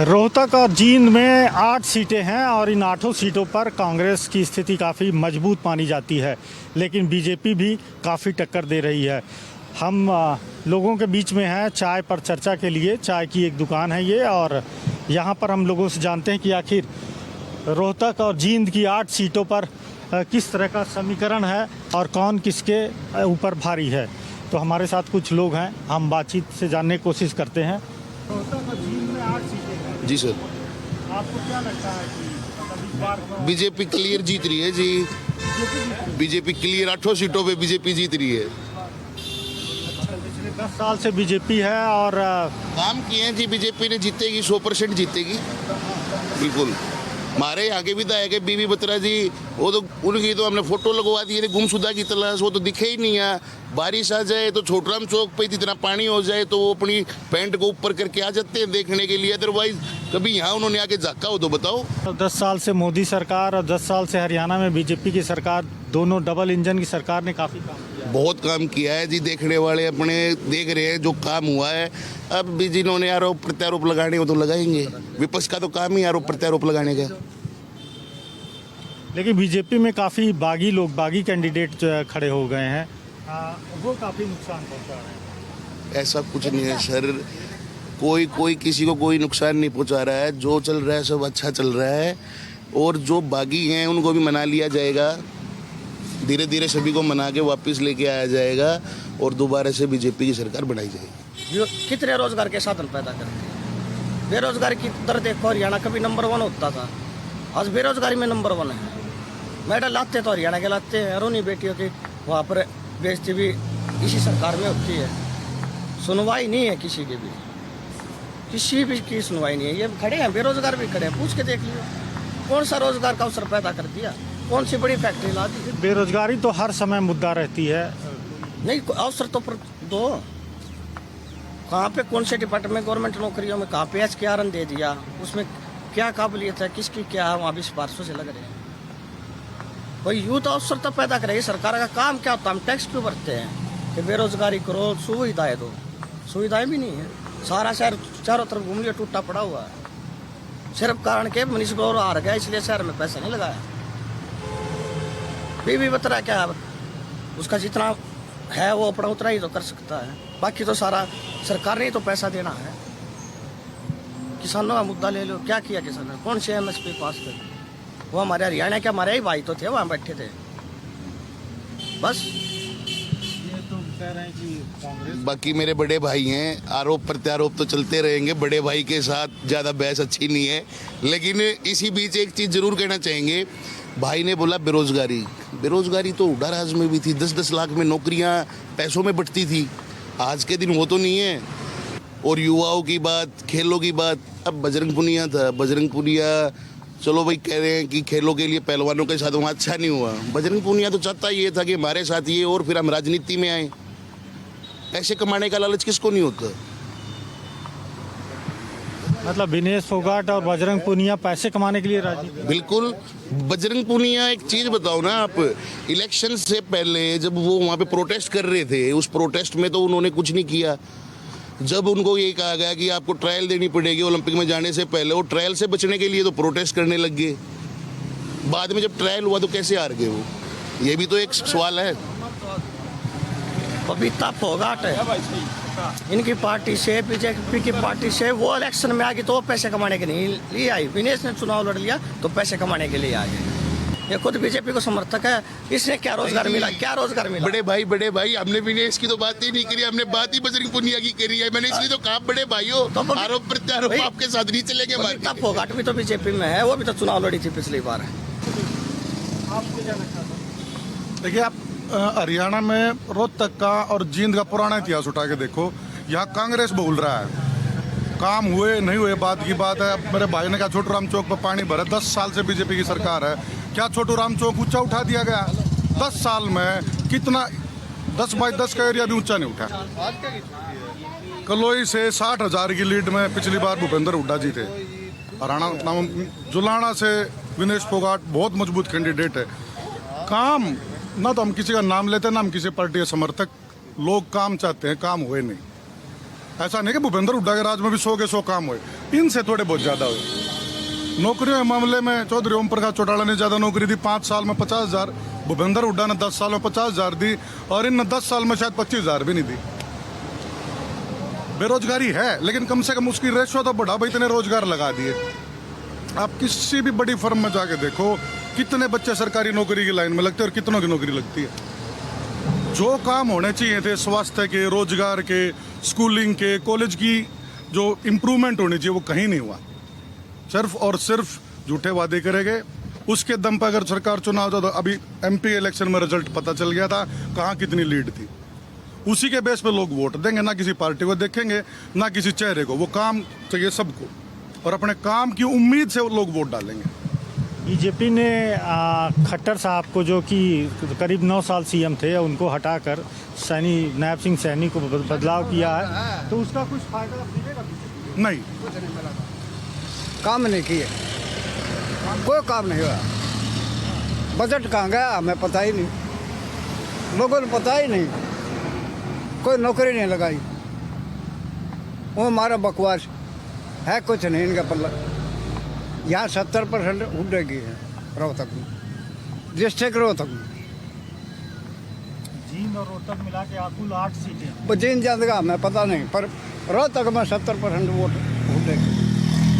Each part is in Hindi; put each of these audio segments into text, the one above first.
रोहतक और जींद में 8 सीटें हैं और इन 8 सीटों पर कांग्रेस की स्थिति काफ़ी मजबूत मानी जाती है, लेकिन बीजेपी भी काफ़ी टक्कर दे रही है। हम लोगों के बीच में हैं चाय पर चर्चा के लिए। चाय की एक दुकान है ये, और यहाँ पर हम लोगों से जानते हैं कि आखिर रोहतक और जींद की 8 सीटों पर किस तरह का समीकरण है और कौन किसके ऊपर भारी है। तो हमारे साथ कुछ लोग हैं, हम बातचीत से जानने की कोशिश करते हैं। रोहतक और जींद में 8 सीटें हैं। जी सर, आपको क्या लगता है कि इस बार बीजेपी क्लियर जीत रही है जी। बीजेपी क्लियर 8 सीटों पे बीजेपी जीत रही है। पिछले 10 साल से बीजेपी है और काम किए हैं जी, बीजेपी ने जीतेगी, 100% जीतेगी बिल्कुल। हमारे यहाँ के विधायक है बीबी बत्रा जी, वो तो उनकी तो हमने फोटो लगवा दी है, गुमशुदा की तलाश, वो तो दिखे ही नहीं है। बारिश आ जाए तो छोटराम चौक पे इतना पानी हो जाए तो वो अपनी पैंट को ऊपर करके आ जाते हैं देखने के लिए। अदरवाइज कभी यहाँ उन्होंने आके झाँका हो तो बताओ। 10 साल से मोदी सरकार और 10 साल से हरियाणा में बीजेपी की सरकार, दोनों डबल इंजन की सरकार ने काफ़ी काम किया। बहुत काम किया है जी, देखने वाले अपने देख रहे हैं जो काम हुआ है। अब भी जिन्होंने आरोप प्रत्यारोप लगाने वो तो लगाएंगे, विपक्ष का तो काम ही आरोप प्रत्यारोप लगाने का। लेकिन बीजेपी में काफ़ी बागी कैंडिडेट जो है खड़े हो गए हैं, वो काफ़ी नुकसान पहुंचा रहे हैं। ऐसा कुछ नहीं है सर, कोई किसी को कोई नुकसान नहीं पहुंचा रहा है। जो चल रहा है सब अच्छा चल रहा है, और जो बागी हैं उनको भी मना लिया जाएगा। धीरे धीरे सभी को मना के वापस लेके आया जाएगा और दोबारा से बीजेपी की सरकार बनाई जाएगी। कितने रोजगार के साधन पैदा करते हैं। बेरोजगारी की दर देखो, हरियाणा कभी नंबर 1 होता था, आज बेरोजगारी में नंबर 1 है। मेडल लाते तो हरियाणा के लाते हैं, रोनी बेटियों की वहाँ पर बेइज्जती भी इसी सरकार में होती है। सुनवाई नहीं है किसी की भी, किसी भी की सुनवाई नहीं है। ये खड़े हैं, बेरोजगार भी खड़े हैं, पूछ के देख लियो कौन सा रोजगार का अवसर पैदा कर दिया, कौन सी बड़ी फैक्ट्री ला दी। बेरोजगारी तो हर समय मुद्दा रहती है। नहीं, अवसर तो दो। कहाँ पे कौन से डिपार्टमेंट गवर्नमेंट नौकरियों में कहाँ पे HKRN दे दिया, उसमें क्या काबिलियत है, किसकी क्या है, वहाँ भी सिफारिशों से लग रहे हैं। कोई यूथ अवसर तो पैदा करेगी। सरकार का काम क्या होता है, हम टैक्स क्यों भरते हैं कि बेरोजगारी करो, सुविधाएं दो। सुविधाएं भी नहीं है, सारा शहर चारों तरफ घूम लिया, टूटा पड़ा हुआ है। सिर्फ कारण के मनीष गौर हार गया इसलिए शहर में पैसा नहीं लगाया। बीबी बत्रा क्या है, उसका जितना है वो अपना उतना ही तो कर सकता है, बाकी तो सारा सरकार ने ही तो पैसा देना है। किसानों का मुद्दा ले लो, क्या किया किसानों ने, कौन से MSP पास कर, वो हमारे हरियाणा के हमारे ही भाई तो थे, वहाँ बैठे थे। बस ये तो कह रहे हैं कि कांग्रेस, बाकी मेरे बड़े भाई हैं, आरोप प्रत्यारोप तो चलते रहेंगे। बड़े भाई के साथ ज़्यादा बहस अच्छी नहीं है, लेकिन इसी बीच एक चीज़ जरूर कहना चाहेंगे। भाई ने बोला बेरोजगारी तो उड़ा राज में भी थी, 10-10 लाख में नौकरियां पैसों में बंटती थी। आज के दिन वो तो नहीं है। और युवाओं की बात, खेलों की बात, अब बजरंग पुनिया था, बजरंग पुनिया चलो भाई कह रहे हैं कि खेलों के लिए पहलवानों के साथ वहाँ अच्छा नहीं हुआ। बजरंग पुनिया तो चाहता ये था कि हमारे साथ ये, और फिर हम राजनीति में आए। पैसे कमाने का लालच किसको नहीं होता। मतलब विनेश फोगाट और बजरंग पुनिया पैसे कमाने के लिए राजनीति। बिल्कुल। बजरंग पुनिया, एक चीज़ बताओ ना आप, इलेक्शन से पहले जब वो वहाँ पे प्रोटेस्ट कर रहे थे, उस प्रोटेस्ट में तो उन्होंने कुछ नहीं किया। जब उनको ये कहा गया कि आपको ट्रायल देनी पड़ेगी ओलंपिक में जाने से पहले, वो ट्रायल से बचने के लिए तो प्रोटेस्ट करने लग गए। बाद में जब ट्रायल हुआ तो कैसे हार गए वो, ये भी तो एक सवाल है। बबीता फोगाट है, इनकी पार्टी से, बीजेपी की पार्टी से, वो इलेक्शन में आ गई तो वो पैसे कमाने के लिए आई। विनेश ने चुनाव लड़ लिया तो पैसे कमाने के लिए आ गए। ये खुद बीजेपी को समर्थक है, इसने क्या रोजगार मिला, क्या रोजगार मिला। बड़े भाई हमने विनेश की तो बात ही नहीं करी, हमने बात ही बजरंग पुनिया की करी है। मैंने इसलिए तो कहा बड़े भाइयों, तो आरोप प्रत्यारोप आपके साथ नहीं चलेंगे। बबीता फोगाट भी तो बीजेपी में है, वो भी तो चुनाव लड़ी थी पिछली बार। देखिए, आप हरियाणा में रोहतक का और जींद का पुराना इतिहास उठा के देखो, यहाँ कांग्रेस बोल रहा है काम हुए नहीं हुए बात की बात है। अब मेरे भाई ने कहा छोटू राम चौक पर पानी भरा, 10 साल से बीजेपी की सरकार है, क्या छोटू राम चौक ऊंचा उठा दिया गया? 10 साल में कितना, 10x10 का एरिया भी ऊंचा नहीं उठा। कलोई से 60,000 की लीड में पिछली बार भूपेंद्र हुड्डा जी थे। हरियाणा जुलाना से विनेश फोगाट बहुत मजबूत कैंडिडेट है। काम ना तो हम किसी का नाम लेते, ना हम किसी पार्टी के समर्थक। लोग काम चाहते हैं, काम हुए नहीं। ऐसा नहीं कि भूपेंद्र हुड्डा के राज में भी 100 के 100 काम हुए। इनसे थोड़े बहुत ज़्यादा हुए। नौकरियों के मामले में चौधरी ओम प्रकाश चौटाला ने ज़्यादा नौकरी दी, 5 साल में 50,000। भूपेंद्र हुड्डा ने 10 साल में 50,000 दी, और इन 10 साल में शायद 25,000 भी नहीं दी। बेरोजगारी है, लेकिन कम से कम उसकी रेशो तो बढ़ा भाई, इतने रोजगार लगा दिए। आप किसी भी बड़ी फर्म में जाके देखो कितने बच्चे सरकारी नौकरी की लाइन में लगते हैं और कितनों की नौकरी लगती है। जो काम होने चाहिए थे स्वास्थ्य के, रोजगार के, स्कूलिंग के, कॉलेज की जो इम्प्रूवमेंट होनी चाहिए वो कहीं नहीं हुआ। सिर्फ और सिर्फ झूठे वादे करेंगे। उसके दम पर अगर सरकार चुनाव होता तो अभी MP इलेक्शन में रिजल्ट पता चल गया था, कहाँ कितनी लीड थी। उसी के बेस पे लोग वोट देंगे, ना किसी पार्टी को देखेंगे ना किसी चेहरे को। वो काम चाहिए सबको, और अपने काम की उम्मीद से वो लोग वोट डालेंगे। बीजेपी ने खट्टर साहब को, जो कि करीब 9 साल CM थे, उनको हटाकर नायब सिंह सैनी को बदलाव किया है, तो उसका कुछ फायदा मिलेगा? नहीं, काम नहीं किए, कोई काम नहीं हुआ। बजट कहाँ गया हमें पता ही नहीं, लोगों ने पता ही नहीं, कोई नौकरी नहीं लगाई। वो हमारा बकवास है, कुछ नहीं इनका पल्ला। यहाँ 70% उड़ेगी है रोहतक में, डिस्ट्रिक्ट रोहतक में। जींद और रोहतक मिला के कुल 8 सीटें। वो जीन जाएगा हमें पता नहीं, पर रोहतक में 70% वोट उड़ेगी।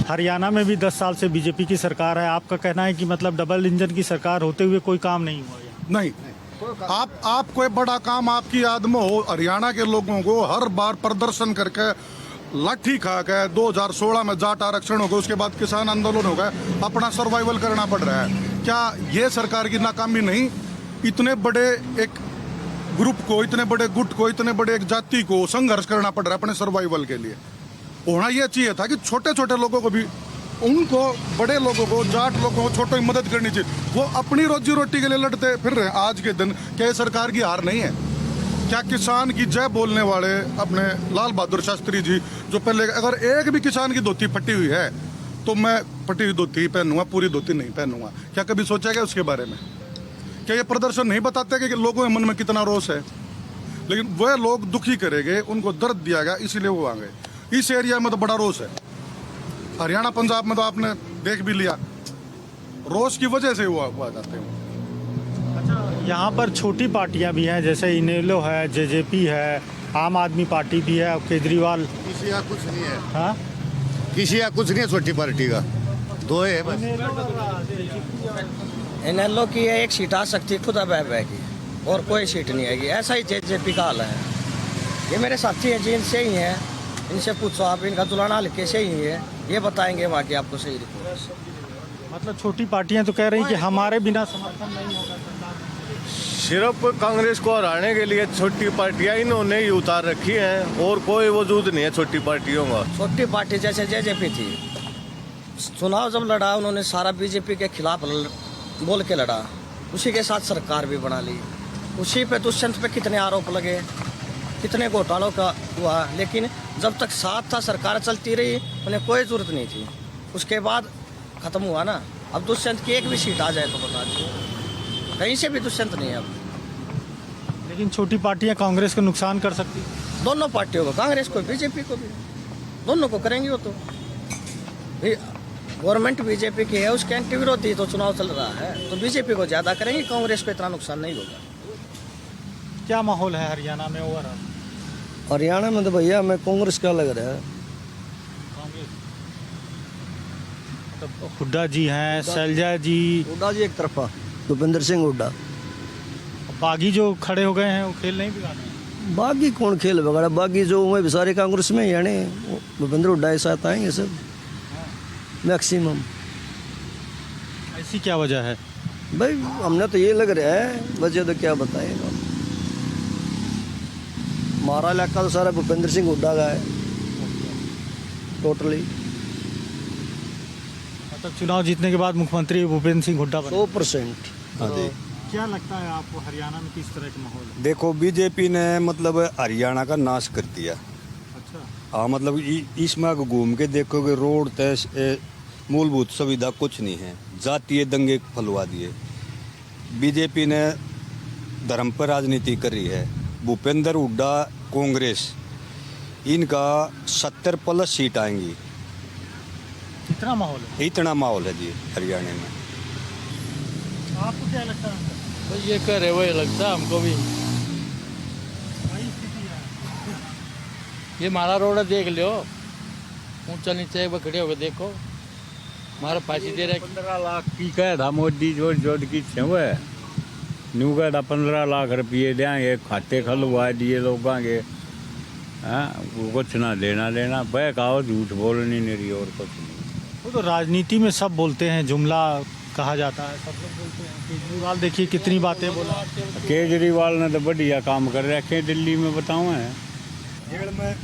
हरियाणा में भी 10 साल से बीजेपी की सरकार है। आपका कहना है कि मतलब डबल इंजन की सरकार होते हुए कोई काम नहीं हुआ यहाँ? नहीं। आप कोई बड़ा काम आपकी याद में हो? हरियाणा के लोगों को हर बार प्रदर्शन करके लाठी खा के 2016 में जाट आरक्षण हो गया, उसके बाद किसान आंदोलन हो गया, अपना सर्वाइवल करना पड़ रहा है। क्या ये सरकार की नाकामी नहीं? इतने बड़े एक ग्रुप को, इतने बड़े गुट को, इतने बड़े एक जाति को संघर्ष करना पड़ रहा है अपने सर्वाइवल के लिए। होना यह चाहिए था कि छोटे छोटे लोगों को भी, उनको बड़े लोगों को, जाट लोगों को, छोटों की मदद करनी चाहिए। वो अपनी रोजी रोटी के लिए लड़ते फिर रहे हैं आज के दिन। क्या ये सरकार की हार नहीं है? क्या किसान की जय बोलने वाले अपने लाल बहादुर शास्त्री जी, जो पहले अगर एक भी किसान की धोती फटी हुई है तो मैं फटी हुई धोती ही पहनूंगा, पूरी धोती नहीं पहनूंगा, क्या कभी सोचा क्या उसके बारे में? क्या ये प्रदर्शन नहीं बताते कि लोगों के मन में कितना रोष है? लेकिन वह लोग दुखी करेंगे, उनको दर्द दिया गया, इसीलिए वो आ गए। इस एरिया में तो बड़ा रोष है। हरियाणा पंजाब में तो आपने देख भी लिया, रोष की वजह से वो आ जाते हैं। अच्छा, यहाँ पर छोटी पार्टियाँ भी हैं, जैसे इनेलो है, JJP है, आम आदमी पार्टी भी है, और केजरीवाल। किसी का कुछ नहीं है। हाँ, किसी का कुछ नहीं है, छोटी पार्टी का 2 है बस। इनेलो की एक सीट आ सकती है खुदा बह की, और कोई सीट नहीं आएगी। ऐसा ही JJP का हाल है। ये मेरे साथी हैं, जिन से ही हैं, इनसे पूछो आप, इनका तुलना हाल कैसे ही है, ये बताएंगे बाकी आपको सही रिपोर्ट। मतलब छोटी पार्टियां तो कह रही कि हमारे बिना समर्थन नहीं होगा सरकार। सिर्फ कांग्रेस को हराने के लिए छोटी पार्टियां इन्होंने ही उतार रखी हैं, और कोई वजूद नहीं है छोटी पार्टियों का। छोटी पार्टी जैसे JJP थी, चुनाव जब लड़ा उन्होंने सारा BJP के खिलाफ बोल के लड़ा, उसी के साथ सरकार भी बना ली। उसी पे दुष्यंत पे कितने आरोप लगे, कितने घोटालों का हुआ, लेकिन जब तक साथ था सरकार चलती रही, उन्हें कोई जरूरत नहीं थी। उसके बाद खत्म हुआ ना। अब दुष्यंत की एक भी सीट आ जाए तो बता दीजिए, कहीं से भी दुष्यंत नहीं है अब। लेकिन छोटी पार्टियां कांग्रेस को नुकसान कर सकती। दोनों पार्टियों को, कांग्रेस को, BJP को भी, दोनों को करेंगी वो तो। गवर्नमेंट BJP की है, उसके एंटी विरोधी तो चुनाव चल रहा है, तो BJP को ज़्यादा करेंगे, कांग्रेस को इतना नुकसान नहीं होगा। क्या माहौल है हरियाणा में ओवरऑल? हरियाणा में तो भैया हमें कांग्रेस का लग रहा है। कांग्रेस तो हुड्डा जी हैं, शैलजा जी, हुड्डा जी एक तरफा, भूपेंद्र सिंह हुड्डा। बागी जो खड़े हो गए हैं वो खेल नहीं बिगाड़े। बागी कौन खेल बिगाड़ा? बागी जो हुए भी सारे कांग्रेस में, यानी भूपेंद्र हुड्डा के साथ आएंगे सब मैक्सिमम। ऐसी क्या वजह है? भाई हमने तो ये लग रहा है, वजह तो क्या बताएगा। हमारा इलाका तो सारा भूपेंद्र सिंह हुड्डा का है टोटली। मतलब चुनाव जीतने के बाद मुख्यमंत्री भूपेंद्र सिंह हुड्डा बने। 100%। हाँ जी। क्या लगता है आपको हरियाणा में किस तरह का माहौल है? देखो बीजेपी ने मतलब हरियाणा का नाश कर दिया। अच्छा, हाँ मतलब इसमें घूम के देखोगे रोड तय मूलभूत सुविधा कुछ नहीं है, जातीय दंगे फैलवा दिए। बीजेपी ने धर्म पर राजनीति करी है। भूपेंद्र हुड्डा कांग्रेस, इनका 70+ सीट आएंगी, इतना माहौल है। इतना माहौल है जी हरियाणा में। आपको क्या लगता है? तो ये कह रहे वही लगता है हमको भी। वही स्थिति है। ये हमारा रोड है, देख लो, ऊंचा नीचे एक बार खड़े होकर देखो, हमारा फांसी दे रहे। 15 लाख की कह था मोदी जोड़ जोड़ की छवे न्यू कह था 15 लाख रुपये देंगे, खाते खुलवा दिए लोगों के। हाँ, कुछ ना लेना बहकाओ, झूठ बोलनी नहीं रही और कुछ नहीं। वो तो राजनीति में सब बोलते हैं, जुमला कहा जाता है, सब लोग बोलते हैं। केजरीवाल देखिए कितनी बातें बोला। केजरीवाल ने तो बढ़िया काम कर रखे दिल्ली में, बताऊँ है। जेल में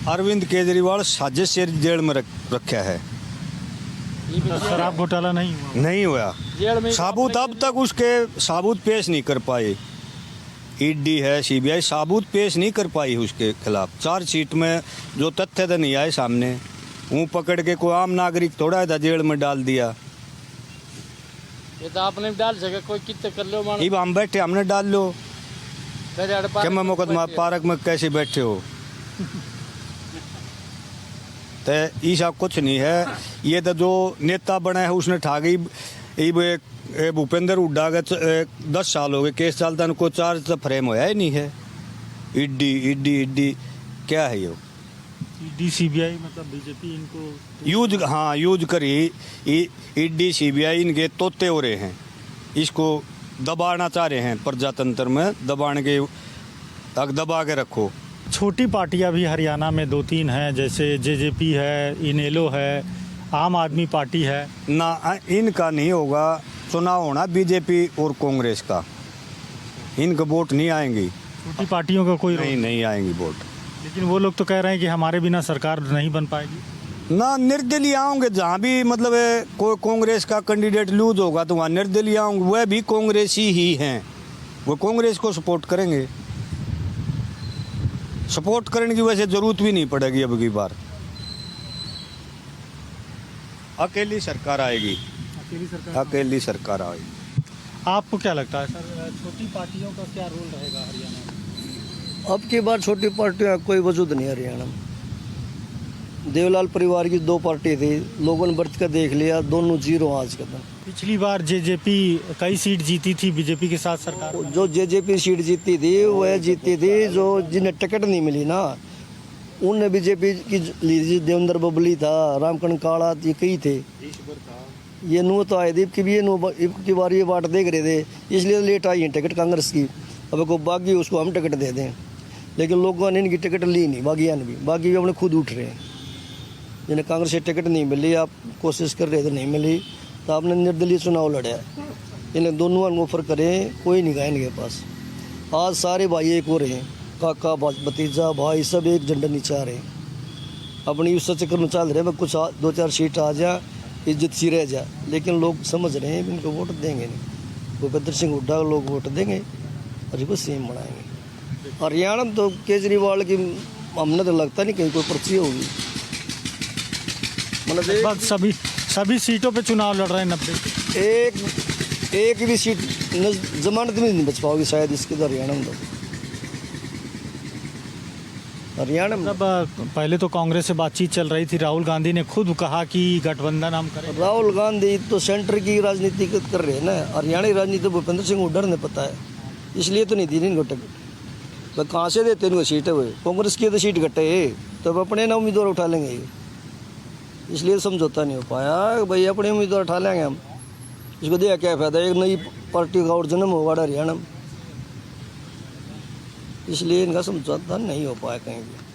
अरविंद केजरीवाल साजिश से जेल में रखा है। शराब घोटाला नहीं हुआ। जेल में साबूत अब तक उसके साबूत पेश नहीं कर पाए। ईडी है, सीबीआई साबूत पेश नहीं कर पाई उसके खिलाफ। चार्जशीट में जो तथ्य तो नहीं आए सामने, वो पकड़ के कोई आम नागरिक थोड़ा था जेल में डाल दिया। ये तो आपने भी डाल सके, कोई कितने कर लो मानो। अब हम बैठे, हमने डाल लो। क्या मैं मुकदमा पार्क में कैसे बैठे हो? तो ऐसा कुछ नहीं है। ये तो जो नेता बना है उसने ठगी। भूपेंद्र हुड्डा का 10 साल हो गए केस चलता, उनको चार्ज तो फ्रेम होया ही नहीं है। ईडी क्या है ये? ईडी सीबीआई मतलब बीजेपी इनको यूज करी। ईडी सीबीआई इनके तोते हो रहे हैं, इसको दबाना चाह रहे हैं। प्रजातंत्र में दबाने के दबा के रखो। छोटी पार्टियां भी हरियाणा में 2-3 हैं, जैसे जेजेपी है, इनेलो है, आम आदमी पार्टी है। ना, इनका नहीं होगा चुनाव, होना बीजेपी और कांग्रेस का। इनका वोट नहीं आएंगी। छोटी पार्टियों का कोई नहीं आएंगी वोट। लेकिन वो लोग तो कह रहे हैं कि हमारे बिना सरकार नहीं बन पाएगी। ना, निर्दलीय आऊँगे जहाँ भी, मतलब कोई कांग्रेस का कैंडिडेट लूज होगा तो वहाँ निर्दलीय आऊँगे, वह भी कांग्रेसी ही हैं। वो कांग्रेस को सपोर्ट करेंगे। सपोर्ट करने की वजह से जरूरत भी नहीं पड़ेगी। अब की बार अकेली सरकार आएगी। अकेली सरकार आएगी। आपको क्या लगता है सर, छोटी पार्टियों का क्या रोल रहेगा हरियाणा में? अब की बार छोटी पार्टियों का कोई वजूद नहीं हरियाणा में। देवलाल परिवार की 2 पार्टी थी, लोगों ने बढ़ कर देख लिया, दोनों जीरो आज के दिन। पिछली बार जेजेपी कई सीट जीती थी बीजेपी के साथ सरकार। जो जेजेपी सीट जीती थी वह जीती थी, जो जिन्हें टिकट नहीं मिली ना उनने बीजेपी की ली। देवेंद्र बबली था, रामकरण काला, ये कई थे। ये नू तो आए दीप की भी की बार ये बात देख रहे थे, इसलिए लेट आई है टिकट कांग्रेस की। अब को बागी उसको हम टिकट दे दें, लेकिन लोगों ने इनकी टिकट ली नहीं। बागी भी अपने खुद उठ रहे हैं। जिन्हें कांग्रेस से टिकट नहीं मिली, आप कोशिश कर रहे थे नहीं मिली, तो आपने निर्दलीय चुनाव लड़ा। इन्हें दोनों ऑफर करें, कोई नहीं गए इनके पास। आज सारे भाई एक हो रहे हैं, काका भतीजा भाई सब एक झंडे नीचे आ रहे हैं। अपनी उस चक्कर में चल रहे हैं, कुछ 2-4 सीट आ जा, इज्जत सी रह जा। लेकिन लोग समझ रहे हैं इनको वोट देंगे नहीं। भूपेंद्र सिंह हुड्डा को लोग वोट देंगे और इसको सीएम बनाएंगे। हरियाणा में तो केजरीवाल की हमने तो लगता नहीं कहीं कोई पर्ची होगी। मतलब सभी सीटों पे चुनाव लड़ रहे हैं 90। एक भी सीट जमानत में नहीं बच पाओगी शायद इसके तो हरियाणा में। हरियाणा में पहले तो कांग्रेस से बातचीत चल रही थी, राहुल गांधी ने खुद कहा कि गठबंधन हम करें। राहुल गांधी तो सेंटर की राजनीति कर रहे हैं ना, हरियाणा की राजनीति भूपेंद्र सिंह हुड्डा ने पता है, इसलिए तो नहीं दी इनको टिकट। तो कहाँ से देते इनको सीटें? हुए कांग्रेस की तो सीट घटे तो अपने ना उम्मीदवार उठा लेंगे, इसलिए समझौता नहीं हो पाया। भाई अपने उम्मीदवार उठा लेंगे हम, इसको दिया क्या फायदा? एक नई पार्टी का और जन्म होगा हरियाणा में, इसलिए इनका समझौता नहीं हो पाया कहीं भी।